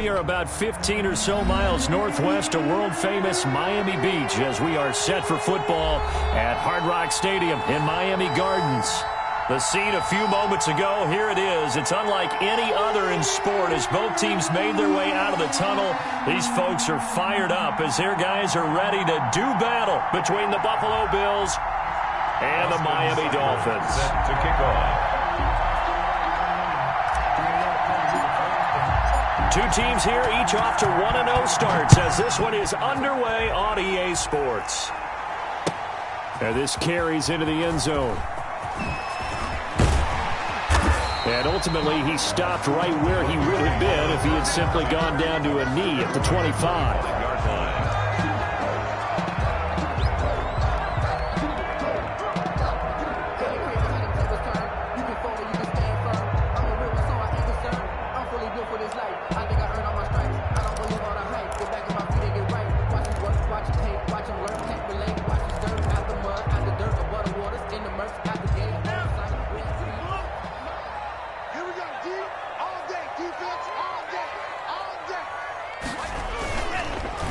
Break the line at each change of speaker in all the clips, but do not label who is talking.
we are about 15 or so miles northwest of world-famous Miami Beach as we are set for football at Hard Rock Stadium in Miami Gardens. The scene a few moments ago, here it is. It's unlike any other in sport as both teams made their way out of the tunnel. These folks are fired up as their guys are ready to do battle between the Buffalo Bills and the Miami Dolphins.
To kick off.
Two teams here, each off to 1-0 starts as this one is underway on EA Sports. And this carries into the end zone. And ultimately, he stopped right where he would have been if he had simply gone down to a knee at the 25.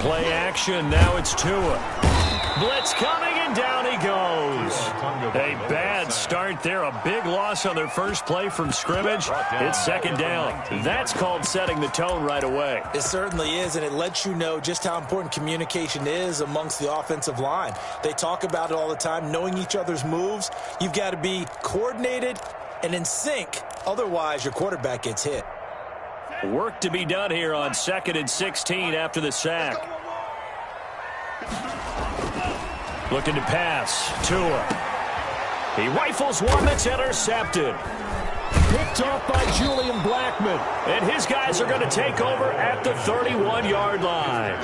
Play action, now it's Tua. Blitz coming, and down he goes. A bad start there, a big loss on their first play from scrimmage. It's second down. That's called setting the tone right away.
It certainly is, and it lets you know just how important communication is amongst the offensive line. They talk about it all the time, knowing each other's moves. You've got to be coordinated and in sync, otherwise your quarterback gets hit.
Work to be done here on 2nd and 16 after the sack. Looking to pass. Tua. He rifles one that's intercepted. Picked off by Julian Blackmon. And his guys are going to take over at the 31-yard line.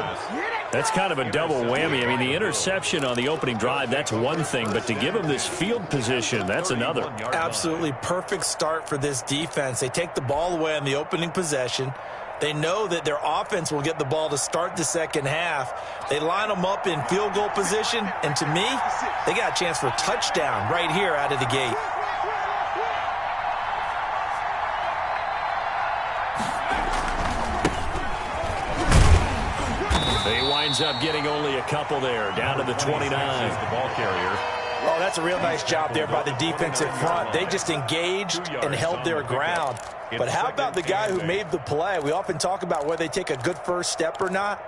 That's kind of a double whammy. I mean, the interception on the opening drive, that's one thing. But to give him this field position, that's another.
Absolutely perfect start for this defense. They take the ball away on the opening possession. They know that their offense will get the ball to start the second half. They line them up in field goal position. And to me, they got a chance for a touchdown right here out of the gate.
He winds up getting only a couple there, down to the 29.
The ball carrier.
Oh, that's a real nice job there by the defensive front. They just engaged and held their ground. But how about the guy who made the play? We often talk about whether they take a good first step or not.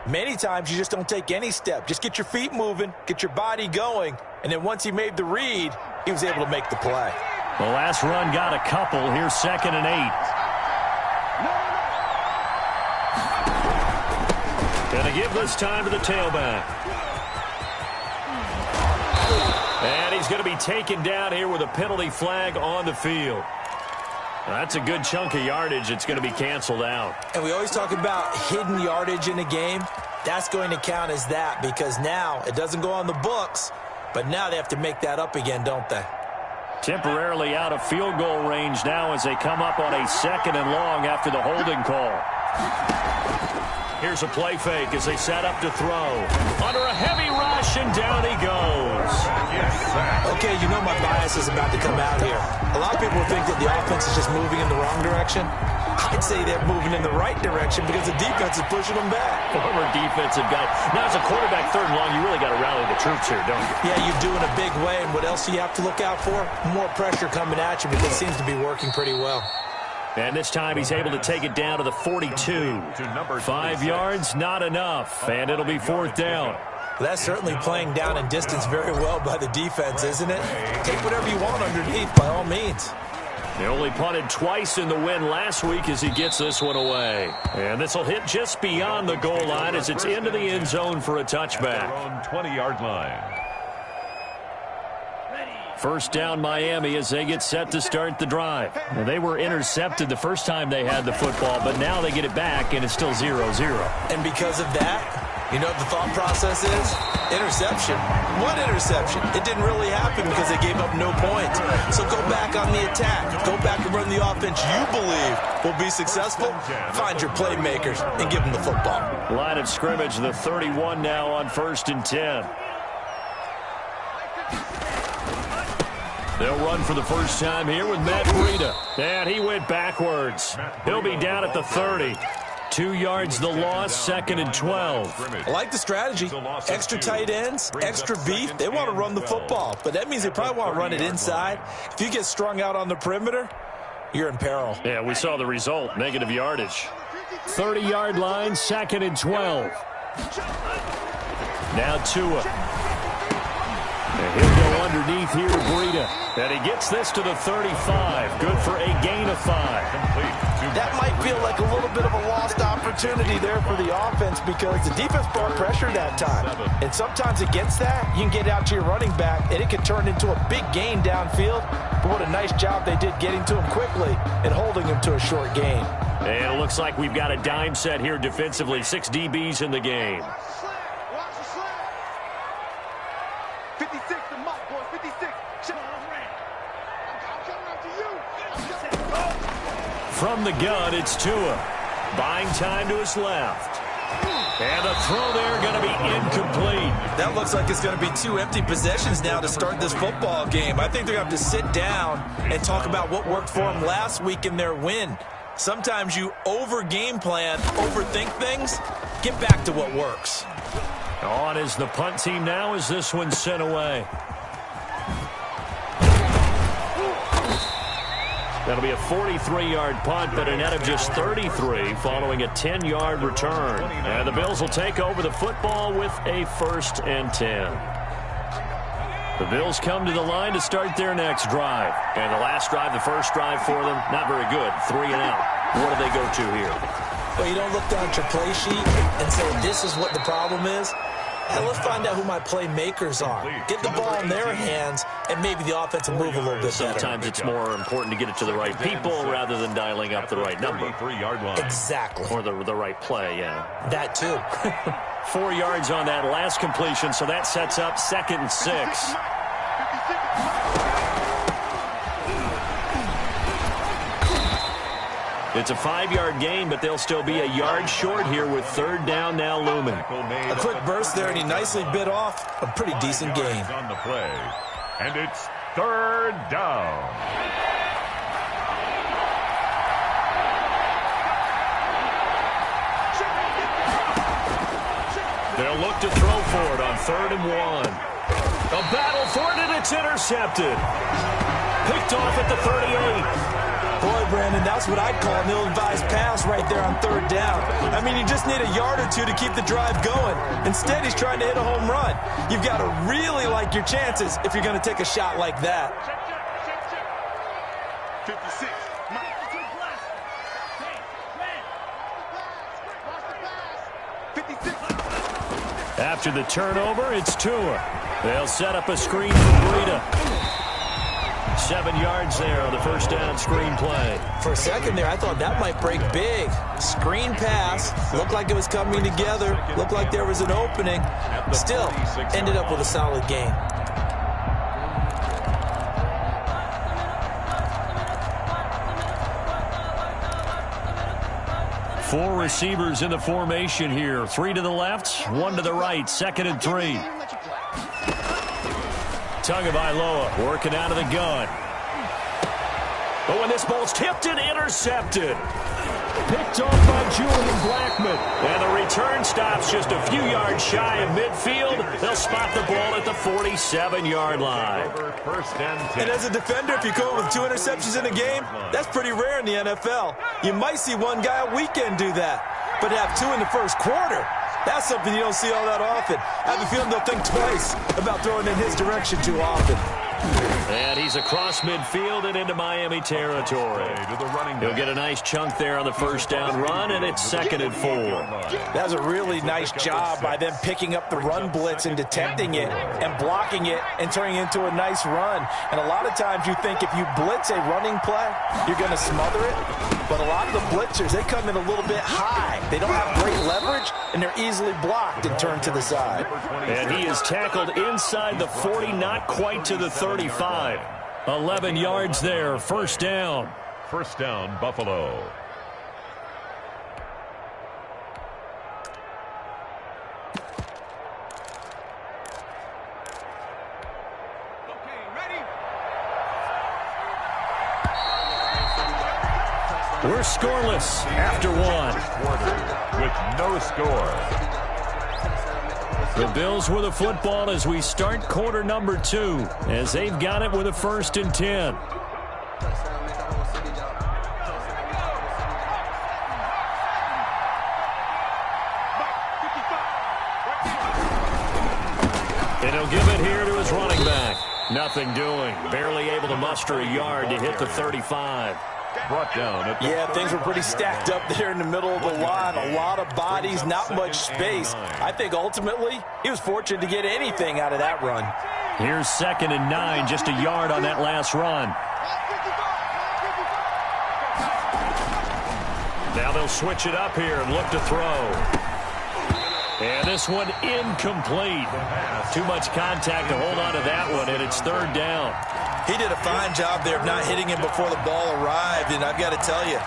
Many times you just don't take any step. Just get your feet moving, get your body going, and then once he made the read, he was able to make the play.
The last run got a couple. Here's 2nd and 8. Gonna give this time to the tailback. And he's going to be taken down here with a penalty flag on the field. That's a good chunk of yardage. It's going to be canceled out.
And we always talk about hidden yardage in a game. That's going to count as that because now it doesn't go on the books, but now they have to make that up again, don't they?
Temporarily out of field goal range now as they come up on a 2nd and long after the holding call. Here's a play fake as they set up to throw. Under a heavy rush, and down he goes.
Okay, you know my bias is about to come out here. A lot of people think that the offense is just moving in the wrong direction. I'd say they're moving in the right direction because the defense is pushing them back.
Former defensive guy. Now, as a quarterback, 3rd and long, you really got to rally the troops here, don't you?
Yeah, you do in a big way. And what else do you have to look out for? More pressure coming at you because it seems to be working pretty well.
And this time he's able to take it down to the 42. 5 yards, not enough. And it'll be 4th down.
Well, that's certainly playing down in distance very well by the defense, isn't it? Take whatever you want underneath, by all means.
They only punted twice in the win last week as he gets this one away. And this will hit just beyond the goal line as it's into the end zone for a touchback.
On 20-yard line.
First down Miami as they get set to start the drive. Now, they were intercepted the first time they had the football, but now they get it back and it's still 0-0.
And because of that, you know what the thought process is? Interception. What interception? It didn't really happen because they gave up no points. So go back on the attack. Go back and run the offense you believe will be successful. Find your playmakers and give them the football.
Line of scrimmage, the 31 now on 1st and 10. They'll run for the first time here with Matt Breida. And he went backwards. He'll be down at the 30. 2 yards the loss, 2nd and 12.
I like the strategy. Extra tight ends, extra beef. They want to run the football, but that means they probably want to run it inside. If you get strung out on the perimeter, you're in peril.
Yeah, we saw the result, negative yardage. 30-yard line, 2nd and 12. Now Tua. And he'll go underneath here to Breida. And he gets this to the 35. Good for a gain of 5.
That might feel like a little bit of a lost opportunity there for the offense because the defense brought pressure that time. And sometimes against that, you can get out to your running back, and it can turn into a big gain downfield. But what a nice job they did getting to him quickly and holding him to a short gain.
And it looks like we've got a dime set here defensively. 6 DBs in the game. From the gun, it's Tua. Buying time to his left. And the throw there going to be incomplete.
That looks like it's going to be 2 empty possessions now to start this football game. I think they're going to have to sit down and talk about what worked for them last week in their win. Sometimes you over-game plan, overthink things. Get back to what works.
On is the punt team now as this one's sent away. That'll be a 43-yard punt, but a net of just 33 following a 10-yard return. And the Bills will take over the football with a 1st and 10. The Bills come to the line to start their next drive. And the last drive, the first drive for them, not very good. 3 and out. What do they go to here?
Well, you don't look down at your play sheet and say, this is what the problem is. And let's find out who my playmakers are. Get the ball in their hands, and maybe the offense will move a little bit better.
Sometimes it's more important to get it to the right people rather than dialing up the right number.
Exactly.
Or the right play, yeah.
That too.
4 yards on that last completion, so that sets up 2nd and 6. It's a 5-yard gain, but they'll still be a yard short here with 3rd down now looming.
A quick burst there, and he nicely bit off a pretty decent gain.
On the play, and it's 3rd down.
They'll look to throw for it on 3rd and 1. A battle for it, and it's intercepted. Picked off at the 38.
Boy, Brandon, that's what I'd call an ill-advised pass right there on 3rd down. I mean, you just need a yard or 2 to keep the drive going. Instead, he's trying to hit a home run. You've got to really like your chances if you're going to take a shot like that.
56.
After the turnover, it's Tua. They'll set up a screen for Breida. 7 yards there on the 1st down screen play.
For a second there, I thought that might break big. Screen pass. Looked like it was coming together. Looked like there was an opening. Still, ended up with a solid gain.
Four receivers in the formation here. 3 to the left, 1 to the right. 2nd and 3. Tagovailoa working out of the gun. But when this ball's tipped and intercepted. Picked off by Julian Blackmon. And the return stops just a few yards shy of midfield. They'll spot the ball at the 47-yard line.
And as a defender, if you go with 2 interceptions in a game, that's pretty rare in the NFL. You might see one guy a weekend do that. But to have 2 in the first quarter, that's something you don't see all that often. I have a feeling they'll think twice about throwing in his direction too often.
And he's across midfield and into Miami territory. He'll get a nice chunk there on the 1st down run, and it's 2nd and 4.
That was a really nice job by them picking up the run blitz and detecting it and blocking it and turning it into a nice run. And a lot of times you think if you blitz a running play, you're going to smother it. But a lot of the blitzers, they come in a little bit high. They don't have great leverage, and they're easily blocked and turned to the side.
And he is tackled inside the 40, not quite to the 35. 11 yards there, 1st down.
1st down, Buffalo.
We're scoreless after one.
With no score.
The Bills with the football as we start quarter number 2, as they've got it with a 1st and 10. And he'll give it here to his running back. Nothing doing. Barely able to muster a yard to hit the 35.
Brought down.
Yeah, things were pretty stacked up there in the middle of the line. A lot of bodies, not much space. I think ultimately he was fortunate to get anything out of that run.
Here's 2nd and 9, just a yard on that last run. Now they'll switch it up here and look to throw. And this one incomplete. Too much contact to hold on to that one, and it's 3rd down.
He did a fine job there of not hitting him before the ball arrived, and I've got to tell you,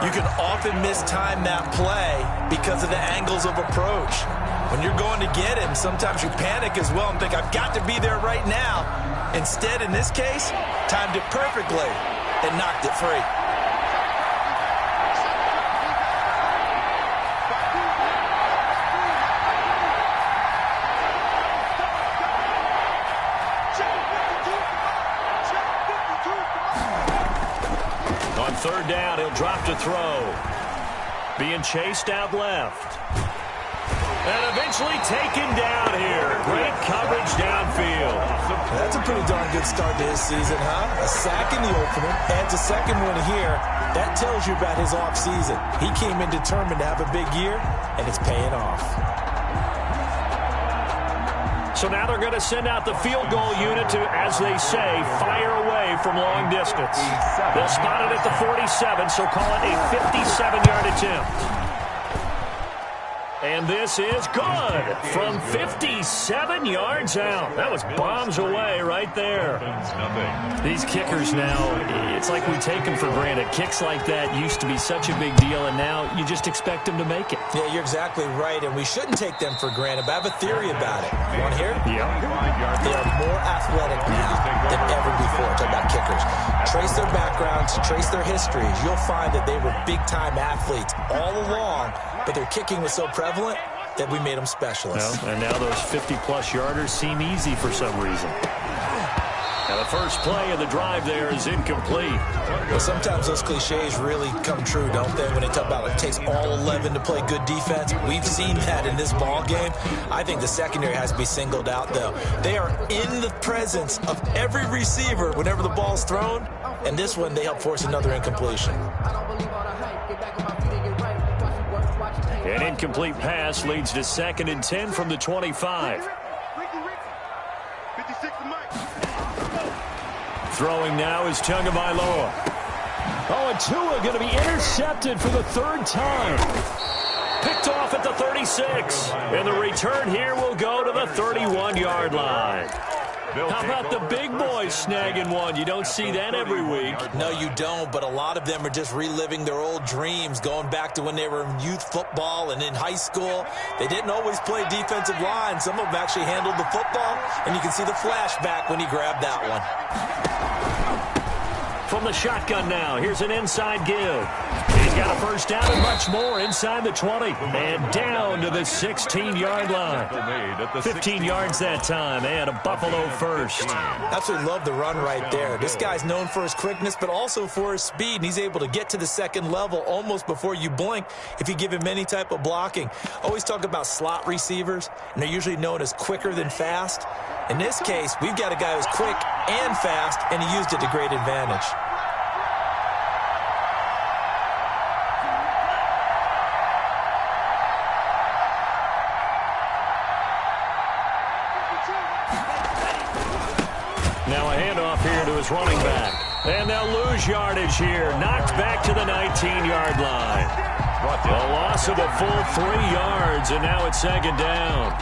you can often mistime that play because of the angles of approach. When you're going to get him, sometimes you panic as well and think, I've got to be there right now. Instead, in this case, timed it perfectly and knocked it free.
On 3rd down, he'll drop to throw. Being chased out left. And eventually taken down here. Great coverage downfield.
That's a pretty darn good start to his season, huh? A sack in the opener, adds a second one here. That tells you about his offseason. He came in determined to have a big year, and it's paying off.
So now they're going to send out the field goal unit to, as they say, fire away from long distance. They'll spot it at the 47, so call it a 57-yard attempt. And this is good from 57 yards out. That was bombs away right there. These kickers now, it's like we take them for granted. Kicks like that used to be such a big deal, and now you just expect them to make it.
Yeah, you're exactly right, and we shouldn't take them for granted, but I have a theory about it. You want to hear it?
Yeah.
They are more athletic now than ever before. Talk about kickers. Trace their backgrounds, trace their histories. You'll find that they were big-time athletes all along, but their kicking was so prevalent that we made them specialists.
Well, and now those 50-plus yarders seem easy for some reason. Now the first play of the drive there is incomplete.
Well, sometimes those cliches really come true, don't they? When they talk about it takes all 11 to play good defense. We've seen that in this ball game. I think the secondary has to be singled out, though. They are in the presence of every receiver whenever the ball's thrown, and this one they help force another incompletion.
An incomplete pass leads to 2nd and 10 from the 25. Throwing now is Tagovailoa. Oh, and Tua going to be intercepted for the 3rd time. Picked off at the 36. And the return here will go to the 31-yard line. How about the big boys snagging one? You don't see that every week.
No, you don't, but a lot of them are just reliving their old dreams, going back to when they were in youth football and in high school. They didn't always play defensive line. Some of them actually handled the football, and you can see the flashback when he grabbed that one.
From the shotgun now, here's an inside give. He's got a 1st down and much more inside the 20. And down to the 16-yard line. 15 yards that time, and a Buffalo first.
Absolutely love the run right there. This guy's known for his quickness, but also for his speed. And he's able to get to the 2nd level almost before you blink if you give him any type of blocking. Always talk about slot receivers, and they're usually known as quicker than fast. In this case, we've got a guy who's quick and fast, and he used it to great advantage.
Now a handoff here to his running back. And they'll lose yardage here. Knocked back to the 19-yard line. A loss of a full 3 yards, and now it's 2nd down.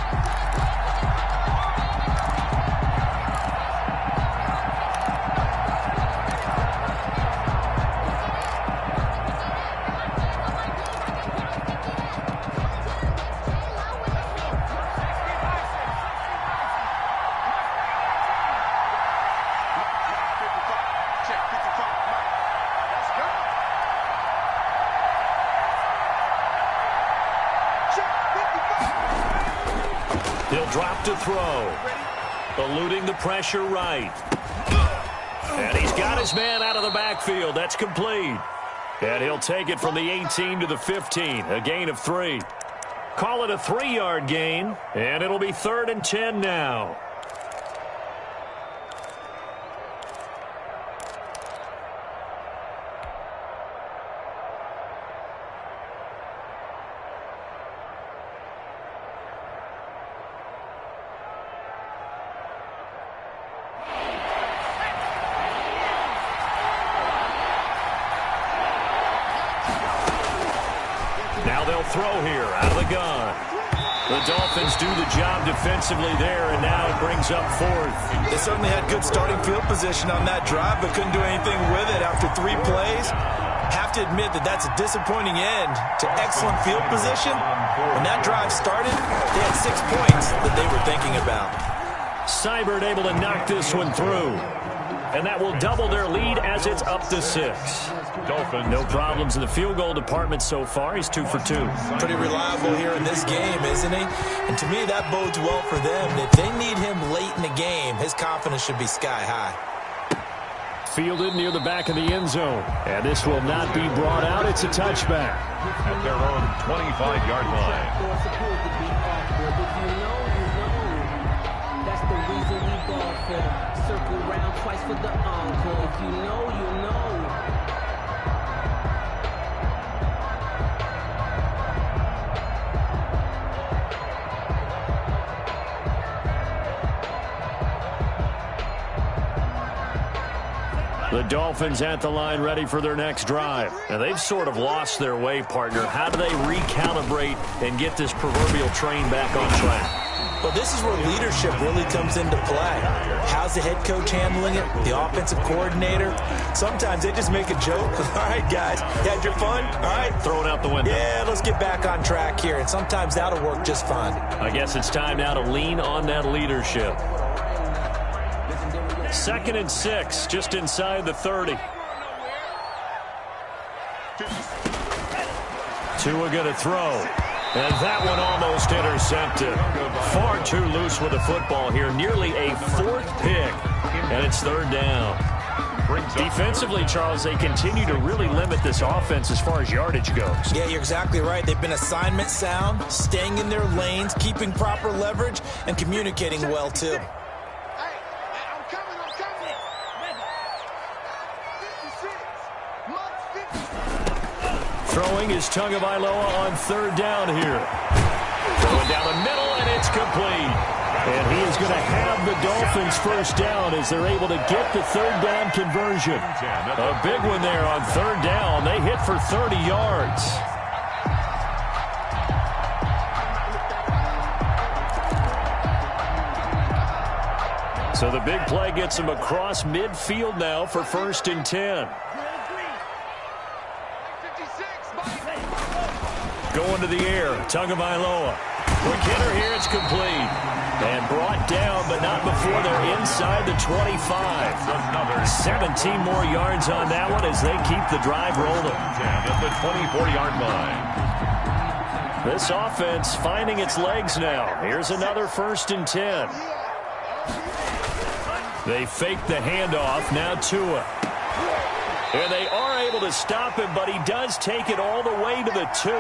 He'll drop to throw. Eluding the pressure right. And he's got his man out of the backfield. That's complete. And he'll take it from the 18 to the 15. A gain of 3. Call it a 3-yard gain. And it'll be 3rd and 10 now. Now they'll throw here out of the gun. The Dolphins do the job defensively there, and now it brings up 4th.
They certainly had good starting field position on that drive, but couldn't do anything with it after 3 plays. Have to admit that that's a disappointing end to excellent field position. When that drive started, they had 6 points that they were thinking about.
Seibert able to knock this one through. And that will double their lead as it's up to 6.
Dolphins.
No problems in the field goal department so far. He's 2 for 2.
Pretty reliable here in this game, isn't he? And to me, that bodes well for them. If they need him late in the game, his confidence should be sky high.
Fielded near the back of the end zone. And this will not be brought out. It's a touchback.
At their own 25-yard line.
That's the reason we ball for. Circle round twice for the encore. If you know, you know.
The Dolphins at the line ready for their next drive. And they've sort of lost their way, partner. How do they recalibrate and get this proverbial train back on track?
Well, this is where leadership really comes into play. How's the head coach handling it? The offensive coordinator? Sometimes they just make a joke. All right, guys, you had your fun? All right.
Throw it out the window.
Yeah, let's get back on track here. And sometimes that'll work just fine.
I guess it's time now to lean on that leadership. 2nd and 6, just inside the 30. Tua going to throw. And that one almost intercepted. Far too loose with the football here. Nearly a 4th pick. And it's 3rd down. Defensively, Charles, they continue to really limit this offense as far as yardage goes.
Yeah, you're exactly right. They've been assignment sound, staying in their lanes, keeping proper leverage, and communicating well, too.
Throwing is Tagovailoa on 3rd down here. Throwing down the middle, and it's complete. And he is going to have the Dolphins 1st down as they're able to get the 3rd down conversion. A big one there on 3rd down. They hit for 30 yards. So the big play gets them across midfield now for 1st and 10. Going to the air, Tagovailoa. Quick hitter here, it's complete. And brought down, but not before they're inside the 25. Another 17 more yards on that one as they keep the drive rolling.
At the 24-yard line.
This offense finding its legs now. Here's another 1st and 10. They fake the handoff, now Tua. And they are able to stop him, but he does take it all the way to the 2.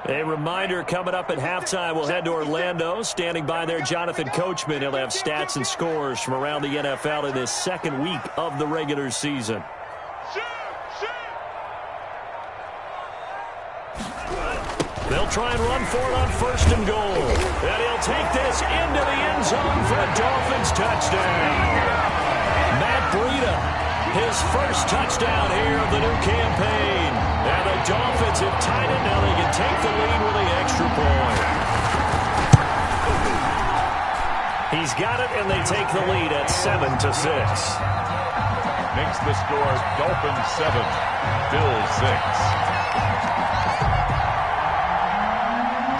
A reminder coming up at halftime, we'll head to Orlando. Standing by there, Jonathan Coachman. He'll have stats and scores from around the NFL in this 2nd week of the regular season. They'll try and run for it on 1st and goal. And he'll take this into the end zone for a Dolphins touchdown. Matt Breida, his 1st touchdown here of the new campaign. And the Dolphins have tied it. Now they can take the lead with the extra point. He's got it, and they take the lead at 7-6.
Makes the score Dolphins 7, Bills 6.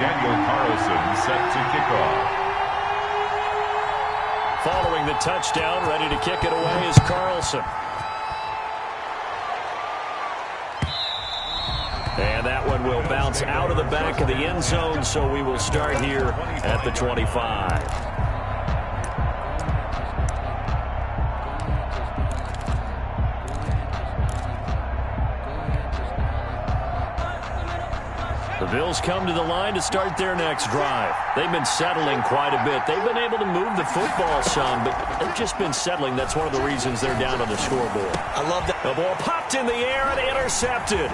Carlson set to kick off.
Following the touchdown, ready to kick it away is Carlson. And that one will bounce out of the back of the end zone, so we will start here at the 25. The Bills come to the line to start their next drive. They've been settling quite a bit. They've been able to move the football some, but they've just been settling. That's one of the reasons they're down on the scoreboard.
I love that.
The ball popped in the air and intercepted.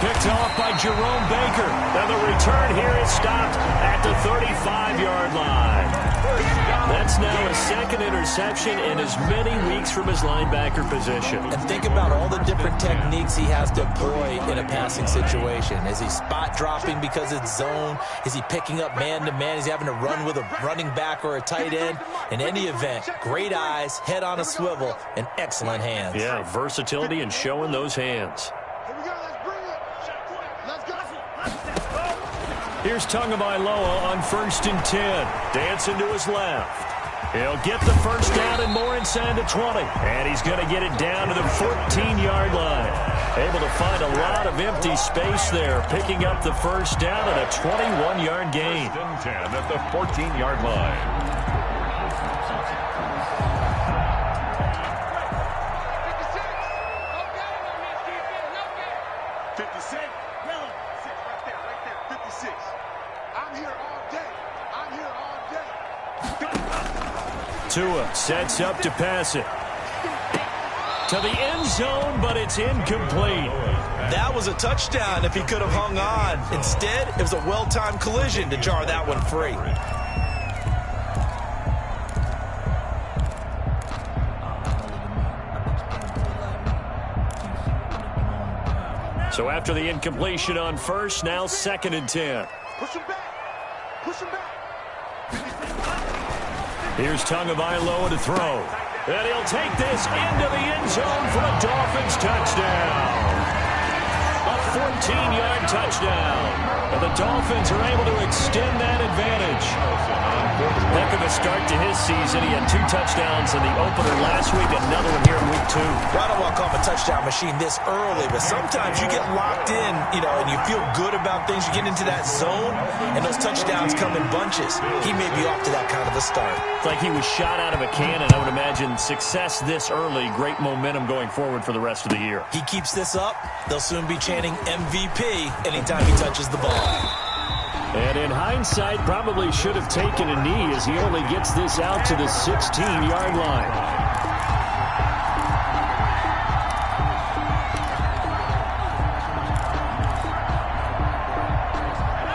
Picked off by Jerome Baker. And the return here is stopped at the 35-yard line. That's now his second interception in as many weeks from his linebacker position.
And think about all the different techniques he has to employ in a passing situation. Is he spot dropping because it's zone? Is he picking up man-to-man? Is he having to run with a running back or a tight end? In any event, great eyes, head on a swivel, and excellent hands.
Yeah, versatility and showing those hands. Here's Tagovailoa on 1st and 10. Dancing to his left. He'll get the first down and more inside the 20. And he's going to get it down to the 14-yard line. Able to find a lot of empty space there, picking up the first down and a 21-yard gain.
1st and 10 at the 14-yard line.
Tua sets up to pass it. To the end zone, but it's incomplete.
That was a touchdown if he could have hung on. Instead, it was a well-timed collision to jar that one free.
So after the incompletion on first, now 2nd and 10.
Push him back. Push him back.
Here's Tagovailoa to throw. And he'll take this into the end zone for a Dolphins touchdown. A 14-yard touchdown. And the Dolphins are able to extend that advantage. Heck of a start to his season. He had 2 touchdowns in the opener last week, another one here in week 2.
I don't want to call him a touchdown machine this early, but sometimes you get locked in, and you feel good about things. You get into that zone, and those touchdowns come in bunches. He may be off to that kind of a start.
It's like he was shot out of a cannon. I would imagine success this early, great momentum going forward for the rest of the year.
He keeps this up, they'll soon be chanting MVP anytime he touches the ball.
And in hindsight, probably should have taken a knee as he only gets this out to the 16-yard line.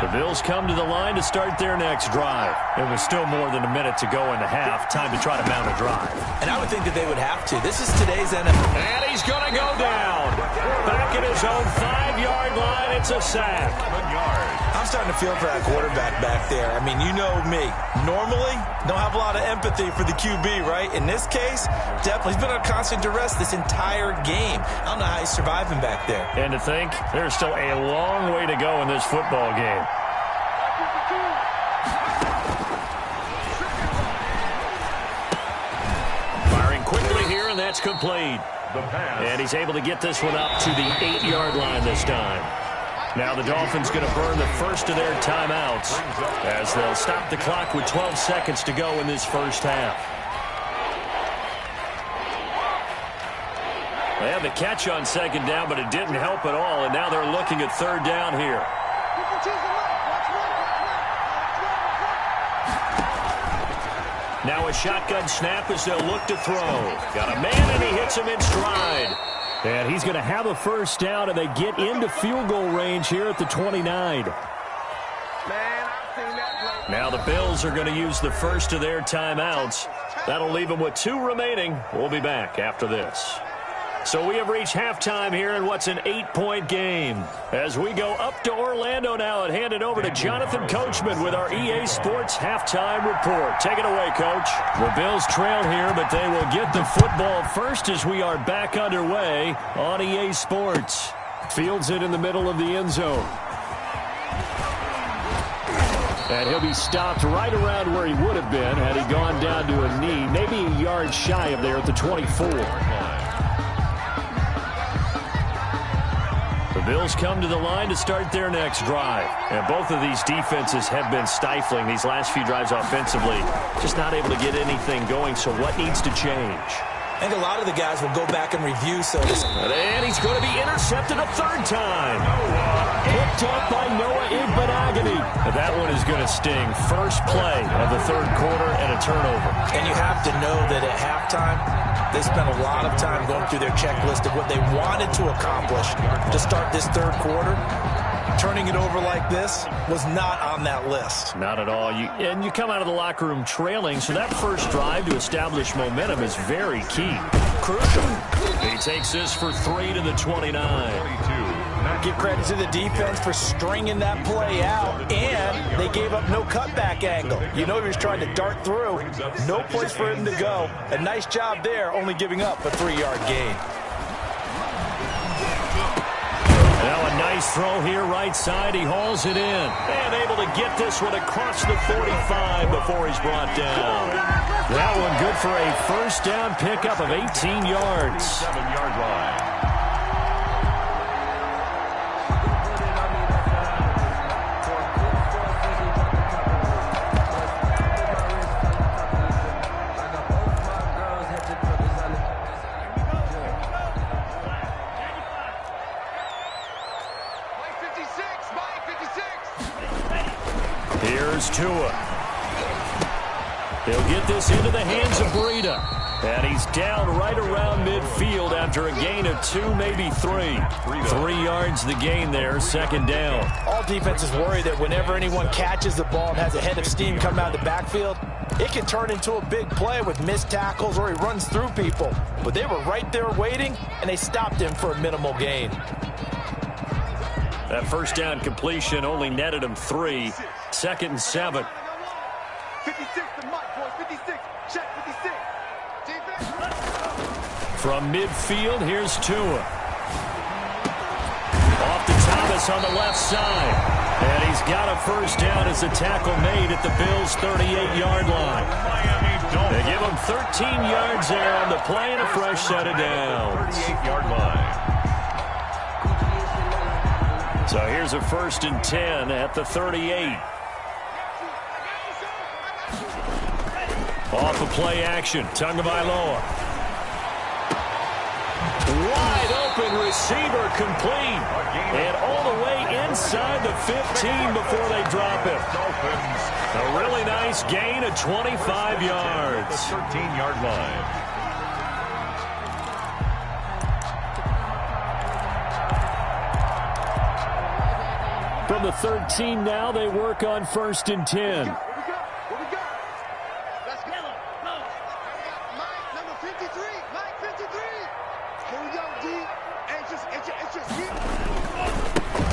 The Bills come to the line to start their next drive. It was still more than a minute to go in the half. Time to try to mount a drive.
And I would think that they would have to. This is today's NFL.
And he's going to go down. Back at his own 5-yard line. It's a sack.
I'm starting to feel for that quarterback back there. I mean, you know me. Normally, don't have a lot of empathy for the QB, right? In this case, definitely. He's been under constant duress this entire game. I don't know how he's surviving back there.
And to think, there's still a long way to go in this football game. Firing quickly here, and that's complete. And he's able to get this one up to the 8-yard line this time. Now the Dolphins going to burn the first of their timeouts as they'll stop the clock with 12 seconds to go in this first half. They had the catch on 2nd down, but it didn't help at all, and now they're looking at 3rd down here. Now a shotgun snap as they'll look to throw. Got a man, and he hits him in stride. And he's going to have a first down, and they get into field goal range here at the 29. Now the Bills are going to use the first of their timeouts. That'll leave them with 2 remaining. We'll be back after this. So we have reached halftime here in what's an 8-point game. As we go up to Orlando now and hand it over to Jonathan Coachman with our EA Sports Halftime Report. Take it away, Coach. The Bills trail here, but they will get the football first as we are back underway on EA Sports. Fields it in the middle of the end zone. And he'll be stopped right around where he would have been had he gone down to a knee, maybe a yard shy of there at the 24. The Bills come to the line to start their next drive. And both of these defenses have been stifling these last few drives offensively. Just not able to get anything going, so what needs to change?
I think a lot of the guys will go back and review.
And he's going to be intercepted a third time. Picked up by Noah Igbenogany. That one is going to sting. First play of the third quarter and a turnover.
And you have to know that at halftime, they spent a lot of time going through their checklist of what they wanted to accomplish to start this third quarter. Turning it over like this was not on that list.
Not at all. And you come out of the locker room trailing, so that first drive to establish momentum is very key. Crucial. He takes this for 3 to the 29.
Give credit to the defense for stringing that play out, and they gave up no cutback angle. You know he was trying to dart through. No place for him to go. A nice job there, only giving up a 3-yard gain.
Now a nice throw here right side. He hauls it in. And able to get this one across the 45 before he's brought down. That one good for a first down pickup of 18 yards.
7-yard line.
Here's Tua. He'll get this into the hands of Breida. And he's down right around midfield after a gain of 2, maybe 3. 3 yards the gain there, second down.
All defenses worry that whenever anyone catches the ball and has a head of steam come out of the backfield, it can turn into a big play with missed tackles or he runs through people. But they were right there waiting, and they stopped him for a minimal gain.
That first down completion only netted him 3. Second and 7.
56 to Mike, boys. 56. Check 56. Defense.
From midfield, here's Tua. Off to Thomas on the left side. And he's got a first down as the tackle made at the Bills' 38-yard line. They give him 13 yards there on the play and a fresh set of downs.
38-yard line.
So here's a first and 10 at the 38. Off of play action, Tagovailoa. Wide open receiver complete. And all the way inside the 15 before they drop it. A really nice gain of 25 yards.
13-yard line.
From the 13 now, they work on first and 10.
What we got? Let's go. Mike, number 53. Mike, 53. Here we go, D.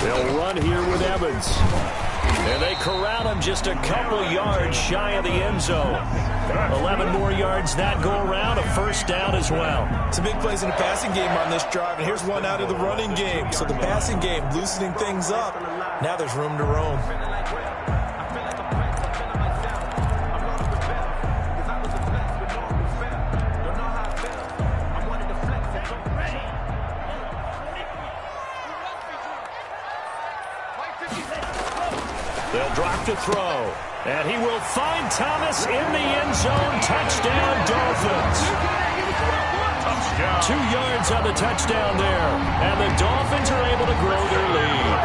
They'll run here with Evans. And they corral him just a couple yards shy of the end zone. 11 more yards that go around, a first down as well.
Some big plays in the passing game on this drive, and here's one out of the running game. So the passing game loosening things up. Now there's room to roam.
They'll drop to throw. And he will find Thomas in the end zone. Touchdown, Dolphins. Touchdown. 2 yards on the touchdown there. And the Dolphins are able to grow their lead.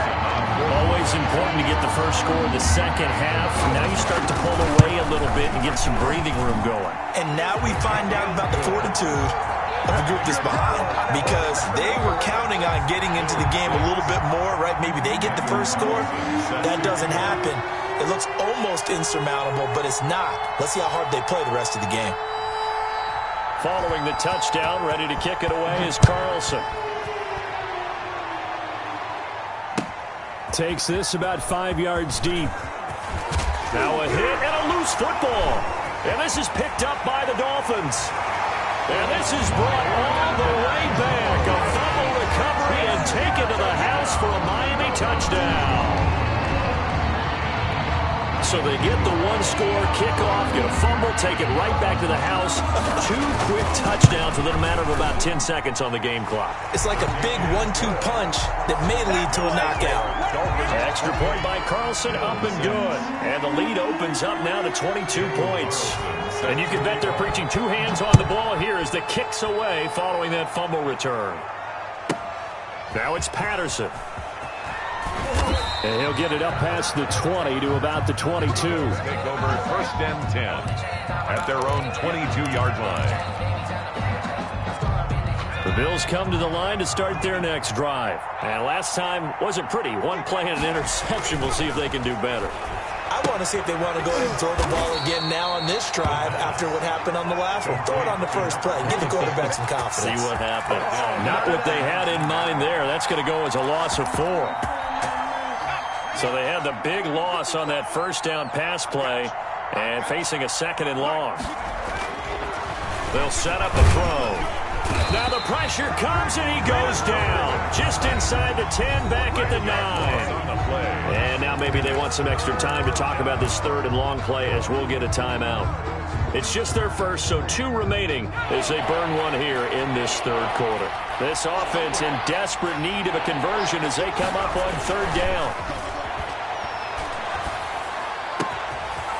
Always important to get the first score in the second half. Now you start to pull away a little bit and get some breathing room going.
And now we find out about the fortitude of the group that's behind, because they were counting on getting into the game a little bit more, right? Maybe they get the first score. That doesn't happen. It looks almost insurmountable, but it's not. Let's see how hard they play the rest of the game.
Following the touchdown, ready to kick it away is Carlson. Takes this about 5 yards deep. Now a hit and a loose football. And this is picked up by the Dolphins. And this is brought all the way back. A fumble recovery and taken to the house for a Miami touchdown. So they get the one-score kickoff, get a fumble, take it right back to the house. 2 quick touchdowns within a matter of about 10 seconds on the game clock.
It's like a big 1-2 punch that may lead to a knockout.
Extra point by Carlson, up and good. And the lead opens up now to 22 points. And you can bet they're preaching 2 hands on the ball here as the kick's away following that fumble return. Now it's Patterson. And he'll get it up past the 20 to about the 22.
Take over 1st and 10 at their own 22-yard line.
The Bills come to the line to start their next drive. And last time wasn't pretty. 1 play and an interception. We'll see if they can do better.
I want to see if they want to go ahead and throw the ball again now on this drive after what happened on the last one. Throw it on the first play. Give the quarterback some confidence.
See what happens. Not what they had in mind there. That's going to go as a loss of 4. So they had the big loss on that first down pass play and facing a 2nd and long. They'll set up a throw. Now the pressure comes and he goes down. Just inside the 10, back at the 9. And now maybe they want some extra time to talk about this 3rd and long play as we'll get a timeout. It's just their first, so 2 remaining as they burn 1 here in this 3rd quarter. This offense in desperate need of a conversion as they come up on 3rd down.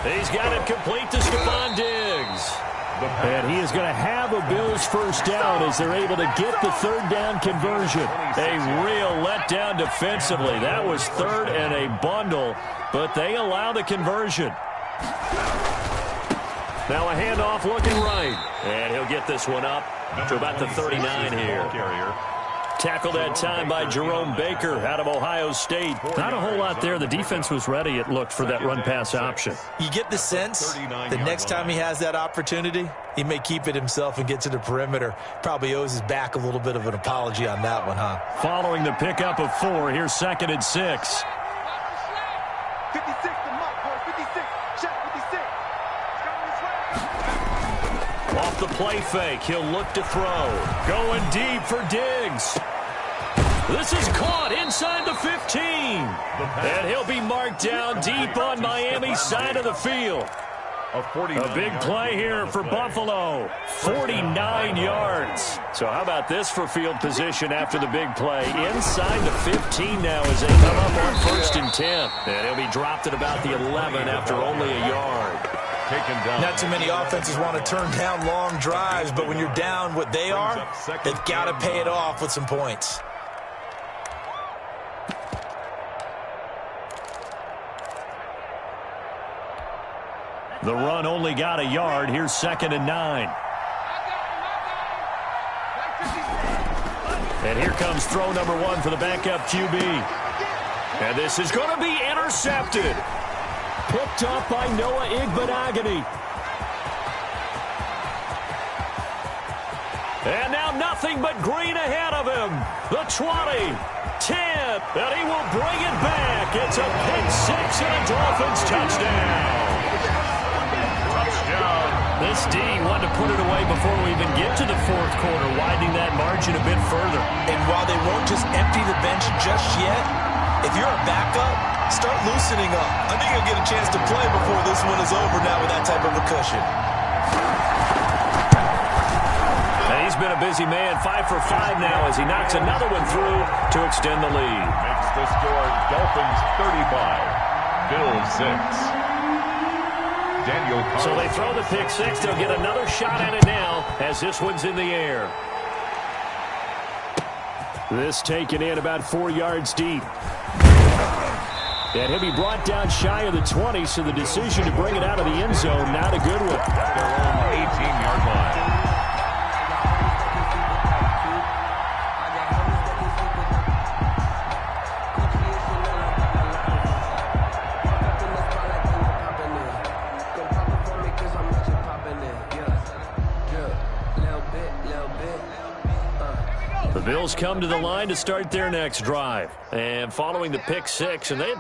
He's got it complete to Stephon Diggs. And he is going to have a Bills first down as they're able to get the 3rd down conversion. A real letdown defensively. That was 3rd and a bundle, but they allow the conversion. Now a handoff looking right. And he'll get this one up to about the 39 here. Tackled that time by Jerome Baker out of Ohio State. Not a whole lot there. The defense was ready, it looked, for that run-pass option.
You get the sense the next time he has that opportunity, he may keep it himself and get to the perimeter. Probably owes his back a little bit of an apology on that one, huh?
Following the pickup of 4, here's 2nd and 6.
56, the mark, boy, 56. Check 56.
Off the play fake, he'll look to throw. Going deep for Diggs. This is caught inside the 15. And he'll be marked down deep on Miami's side of the field. A big play here for Buffalo. 49 yards. So how about this for field position after the big play? Inside the 15 now as they come up on 1st and 10. And he'll be dropped at about the 11 after only a yard.
Not too many offenses want to turn down long drives, but when you're down what they are, they've got to pay it off with some points.
The run only got a yard. Here's 2nd and 9. And here comes throw number 1 for the backup QB. And this is going to be intercepted. Picked up by Noah Igbenogany. And now nothing but green ahead of him. The 20, 10, and he will bring it back. It's a pick 6 and a Dolphins touchdown. This D wanted to put it away before we even get to the 4th quarter, widening that margin a bit further.
And while they won't just empty the bench just yet, if you're a backup, start loosening up. I think you'll get a chance to play before this one is over now with that type of a cushion.
And he's been a busy man, 5 for 5 now as he knocks another one through to extend the lead.
Makes the score Dolphins 35, Bills 6.
So they throw the pick 6. They'll get another shot at it now as this one's in the air. This taken in about 4 yards deep. And he'll be brought down shy of the 20, so the decision to bring it out of the end zone, not a good one.
Their own 18-yard line.
The Bills come to the line to start their next drive. And following the pick 6, and they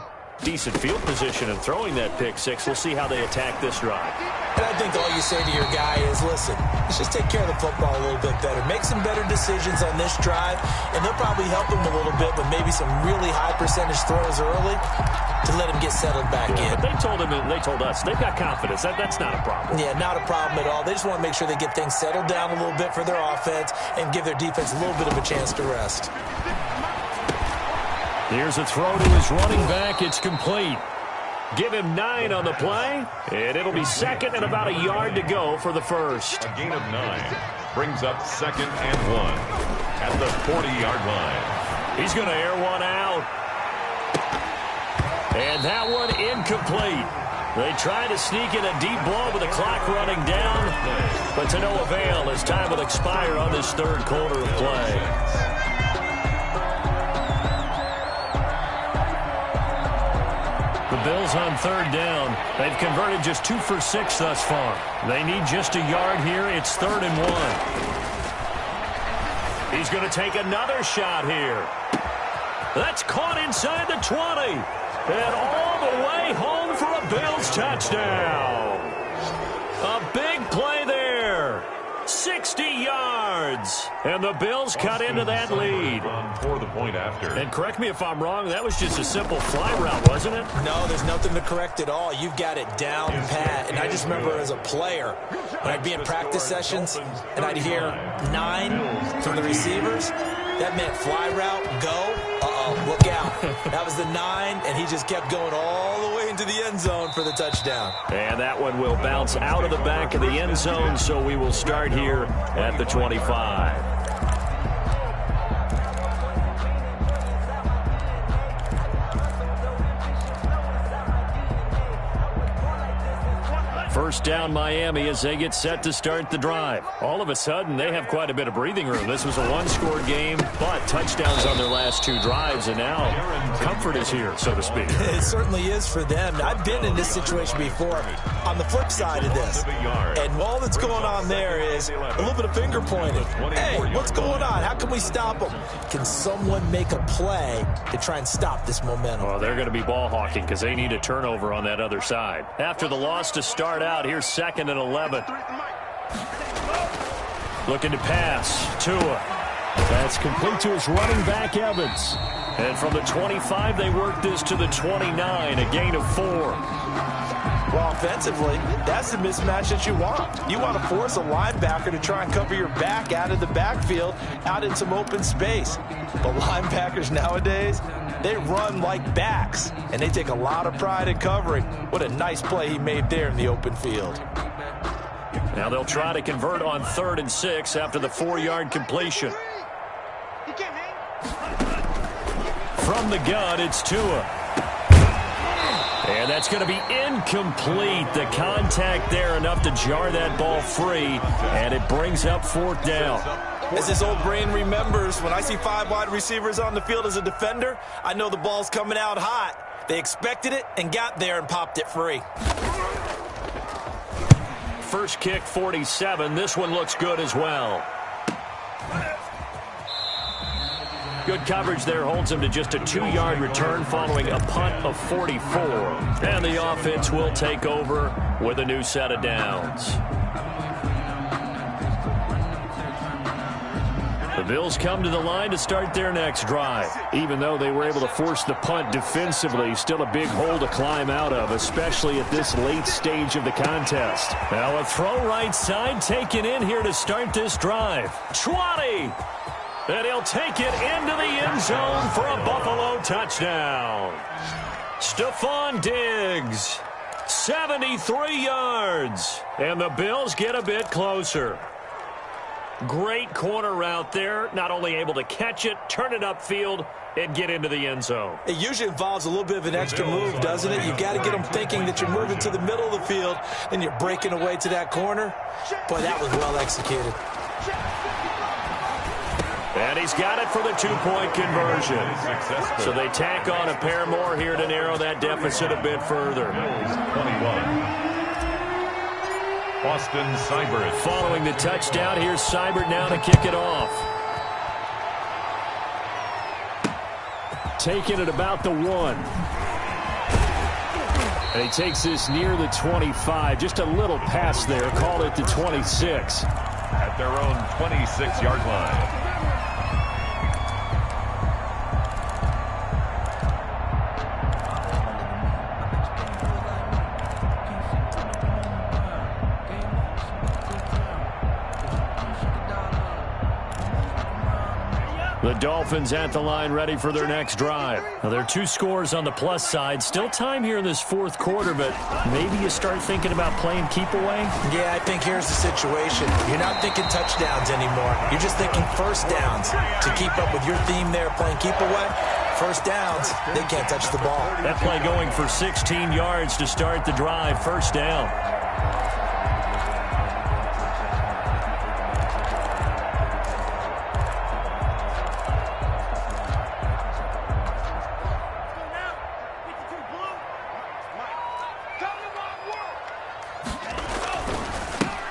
decent field position and throwing that pick six. We'll see how they attack this drive.
And I think all you say to your guy is, listen, let's just take care of the football a little bit better. Make some better decisions on this drive, and they'll probably help him a little bit with maybe some really high percentage throws early to let him get settled back in.
But they told him, and they told us, they've got confidence. That's not a problem.
Yeah, not a problem at all. They just want to make sure they get things settled down a little bit for their offense and give their defense a little bit of a chance to rest.
Here's a throw to his running back. It's complete. Give him 9 on the play, and it'll be second and about a yard to go for the first.
A gain of 9 brings up 2nd and 1 at the 40-yard line.
He's going to air one out. And that one incomplete. They try to sneak in a deep blow with the clock running down, but to no avail as time will expire on this third quarter of play. The Bills on third down. They've converted just 2 for 6 thus far. They need just a yard here. It's 3rd and 1. He's going to take another shot here. That's caught inside the 20. And all the way home for a Bills touchdown. A big play there. 60 yards. And the Bills cut into that lead.
For the point after.
And correct me if I'm wrong, that was just a simple fly route, wasn't it?
No, there's nothing to correct at all. You've got it down pat. And I just remember as a player, when I'd be in practice sessions and I'd hear 9 from the receivers, that meant fly route, go. Uh-oh, look out. That was the 9, and he just kept going all the way into the end zone for the touchdown.
And that one will bounce out of the back of the end zone, so we will start here at the 25. First down Miami as they get set to start the drive. All of a sudden, they have quite a bit of breathing room. This was a one-score game, but touchdowns on their last 2 drives, and now comfort is here, so to speak.
It certainly is for them. I've been in this situation before on the flip side of this. And all that's going on there is a little bit of finger pointing. Hey, what's going on? How can we stop them? Can someone make a play to try and stop this momentum?
Well, they're going to be ball hawking because they need a turnover on that other side. After the loss to start out, here's 2nd and 11. Looking to pass. Tua. That's complete to his running back, Evans. And from the 25, they work this to the 29, a gain of 4.
Well, offensively, that's the mismatch that you want. You want to force a linebacker to try and cover your back out of the backfield, out in some open space. But linebackers nowadays, they run like backs, and they take a lot of pride in covering. What a nice play he made there in the open field.
Now they'll try to convert on 3rd and 6 after the 4-yard completion. From the gun, it's Tua. And that's going to be incomplete. The contact there enough to jar that ball free, and it brings up 4th down.
As his old brain remembers, when I see 5 wide receivers on the field as a defender, I know the ball's coming out hot. They expected it and got there and popped it free.
First kick, 47. This one looks good as well. Good coverage there holds him to just a 2-yard return following a punt of 44. And the offense will take over with a new set of downs. The Bills come to the line to start their next drive. Even though they were able to force the punt defensively, still a big hole to climb out of, especially at this late stage of the contest. Now a throw right side taken in here to start this drive. 20! And he'll take it into the end zone for a Buffalo touchdown. Stephon Diggs, 73 yards. And the Bills get a bit closer. Great corner route there. Not only able to catch it, turn it upfield, and get into the end zone.
It usually involves a little bit of an extra move, doesn't it? You've got to get them thinking that you're moving to the middle of the field, and you're breaking away to that corner. Boy, that was well executed.
And he's got it for the 2-point conversion. So they tack on a pair more here to narrow that deficit a bit further.
21. Austin Seibert.
Following the touchdown, here's Seibert now to kick it off. Taking it about the 1. And he takes this near the 25. Just a little pass there. Called it the 26.
At their own 26-yard line.
The Dolphins at the line ready for their next drive. Now, there are 2 scores on the plus side. Still time here in this 4th quarter, but maybe you start thinking about playing keep away?
Yeah, I think here's the situation. You're not thinking touchdowns anymore. You're just thinking first downs. To keep up with your theme there, playing keep away, first downs, they can't touch the ball.
That play going for 16 yards to start the drive. First down.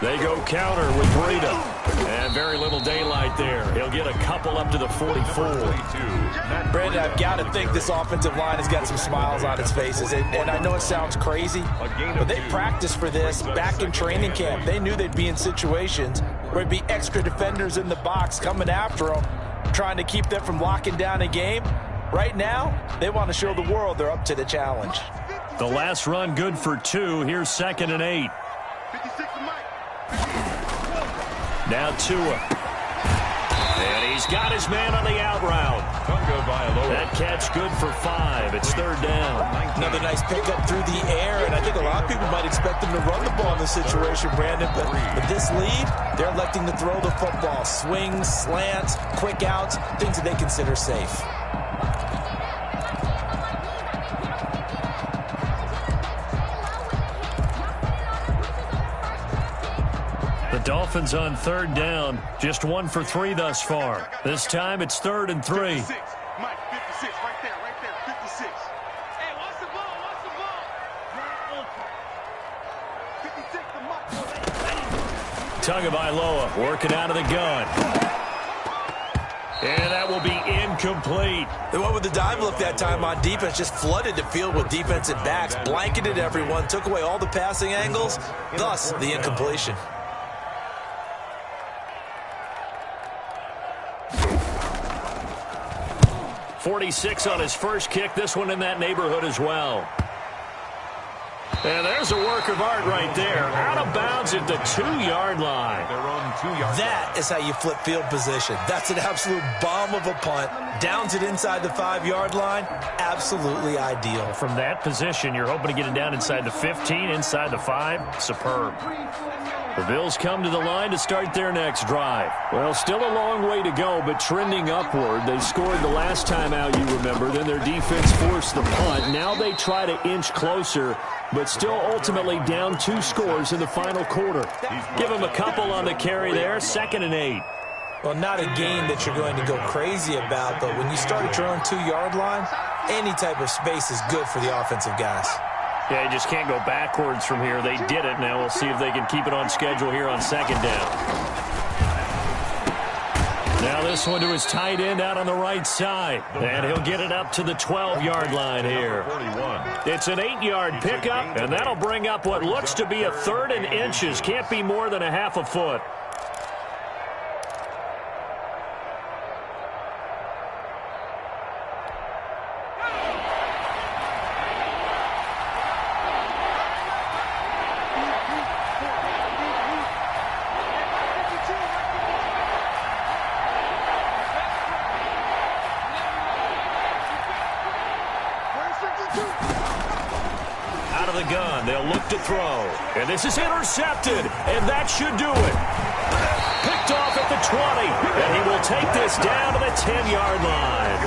They go counter with Breida. And very little daylight there. He'll get a couple up to the 44.
Brandon, I've got to think this offensive line has got some smiles on its faces. And I know it sounds crazy, but they practiced for this back in training camp. They knew they'd be in situations where there'd be extra defenders in the box coming after them, trying to keep them from locking down a game. Right now, they want to show the world they're up to the challenge.
The last run good for 2. Here's 2nd and 8. Now Tua. And he's got his man on the out route. That catch good for 5. It's 3rd down.
Another nice pickup through the air, and I think a lot of people might expect them to run the ball in this situation, Brandon. But with this lead, they're electing to throw the football. Swings, slants, quick outs, things that they consider safe.
Dolphins on 3rd down. Just 1 for 3 thus far. This time it's 3rd and 3.
Mike, 56, right there, 56. Hey, watch the ball, watch the ball. 56 to Mike.
Tagovailoa working out of the gun. And that will be incomplete.
They went with the dive look that time on defense, just flooded the field with defensive backs, blanketed everyone, took away all the passing angles, thus the incompletion.
46 on his first kick. This one in that neighborhood as well. And there's a work of art right there. Out of bounds at the 2-yard line.
That is how you flip field position. That's an absolute bomb of a punt. Downs it inside the 5-yard line. Absolutely ideal.
From that position, you're hoping to get it down inside the 15, inside the 5. Superb. The Bills come to the line to start their next drive. Well, still a long way to go, but trending upward. They scored the last time out, you remember. Then their defense forced the punt. Now they try to inch closer, but still ultimately down 2 scores in the final quarter. Give them a couple on the carry there. 2nd and 8.
Well, not a game that you're going to go crazy about, but when you start at your own 2-yard line, any type of space is good for the offensive guys.
Yeah, you just can't go backwards from here. They did it. Now we'll see if they can keep it on schedule here on 2nd down. Now this one to his tight end out on the right side. And he'll get it up to the 12-yard line here. It's an 8-yard pickup, and that'll bring up what looks to be a 3rd and inches. Can't be more than a half a foot. Out of the gun, they'll look to throw. And this is intercepted, and that should do it. Picked off at the 20, and he will take this down to the 10-yard line.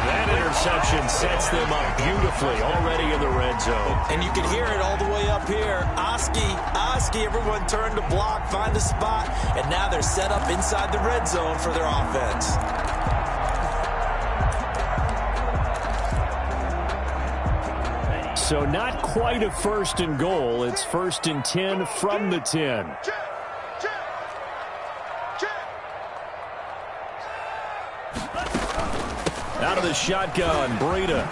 That interception sets them up beautifully already in the red zone.
And you can hear it all the way up here. Oski, everyone turned to block, find a spot, and now they're set up inside the red zone for their offense.
So not quite a 1st and goal. It's 1st and 10 from the 10. Out of the shotgun, Breida.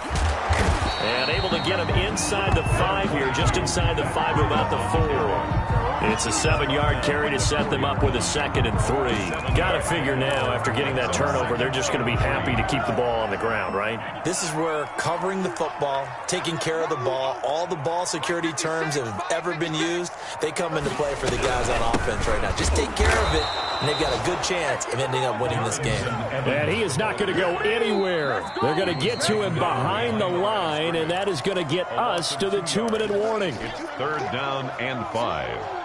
And able to get him inside the 5 here, just inside the 5 to about the 4. It's a 7-yard carry to set them up with a 2nd and 3. Got to figure now, after getting that turnover, they're just going to be happy to keep the ball on the ground, right?
This is where covering the football, taking care of the ball, all the ball security terms that have ever been used, they come into play for the guys on offense right now. Just take care of it, and they've got a good chance of ending up winning this game.
And he is not going to go anywhere. They're going to get to him behind the line, and that is going to get us to the 2-minute warning.
It's 3rd down and 5.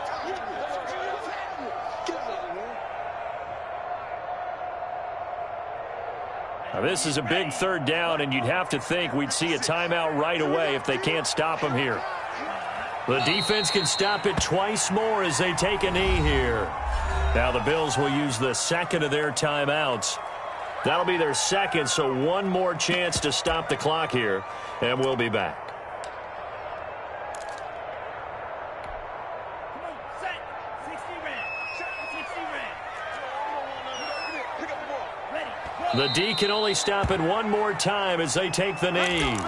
Now, this is a big 3rd down, and you'd have to think we'd see a timeout right away if they can't stop him here. The defense can stop it twice more as they take a knee here. Now the Bills will use the 2nd of their timeouts. That'll be their 2nd, so one more chance to stop the clock here, and we'll be back. The D can only stop it one more time as they take the knee.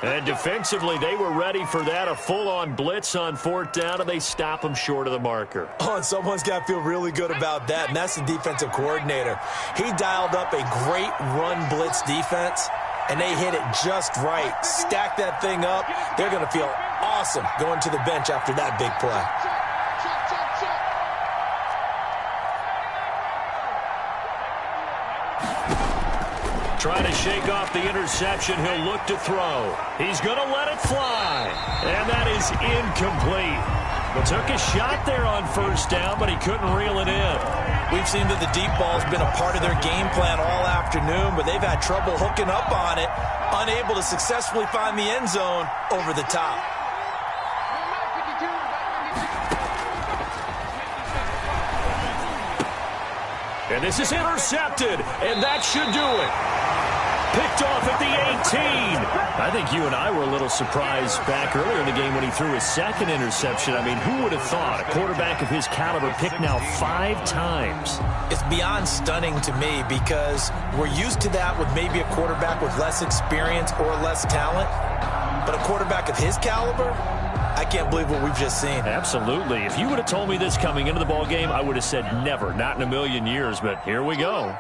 And defensively, they were ready for that, a full-on blitz on 4th down, and they stop them short of the marker.
Oh, and someone's got to feel really good about that, and that's the defensive coordinator. He dialed up a great run blitz defense, and they hit it just right. Stack that thing up. They're going to feel awesome going to the bench after that big play.
Trying to shake off the interception. He'll look to throw. He's going to let it fly. And that is incomplete. Took a shot there on 1st down, but he couldn't reel it in.
We've seen that the deep ball's been a part of their game plan all afternoon, but they've had trouble hooking up on it, unable to successfully find the end zone over the top.
And this is intercepted, and that should do it. Picked off at the 18. I think you and I were a little surprised back earlier in the game when he threw his 2nd interception. I mean, who would have thought a quarterback of his caliber picked now 5 times?
It's beyond stunning to me because we're used to that with maybe a quarterback with less experience or less talent. But a quarterback of his caliber, I can't believe what we've just seen.
Absolutely. If you would have told me this coming into the ball game, I would have said never, not in a million years, but here we go.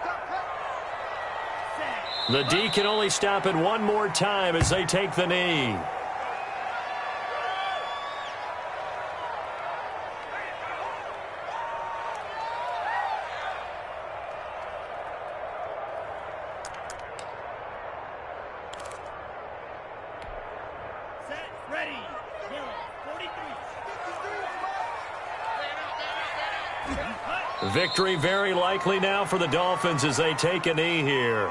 The D can only stop it one more time as they take the knee.
Set, ready. Yellow, 43.
Victory very likely now for the Dolphins as they take a knee here.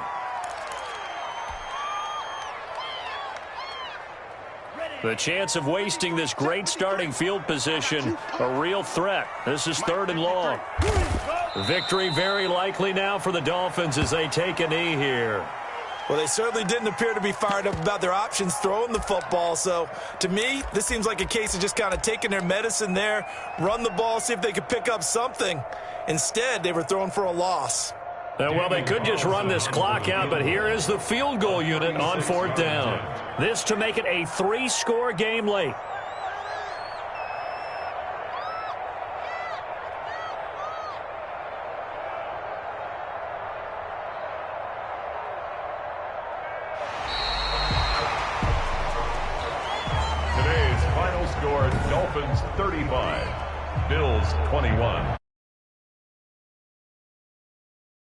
The chance of wasting this great starting field position, a real threat. This is 3rd and long. Victory very likely now for the Dolphins as they take a knee here.
Well, they certainly didn't appear to be fired up about their options throwing the football. So, to me, this seems like a case of just kind of taking their medicine there, run the ball, see if they could pick up something. Instead, they were throwing for a loss.
Well, they could just run this clock out, but here is the field goal unit on 4th down. This to make it a 3-score game late.
Today's final score, Dolphins 35, Bills 21.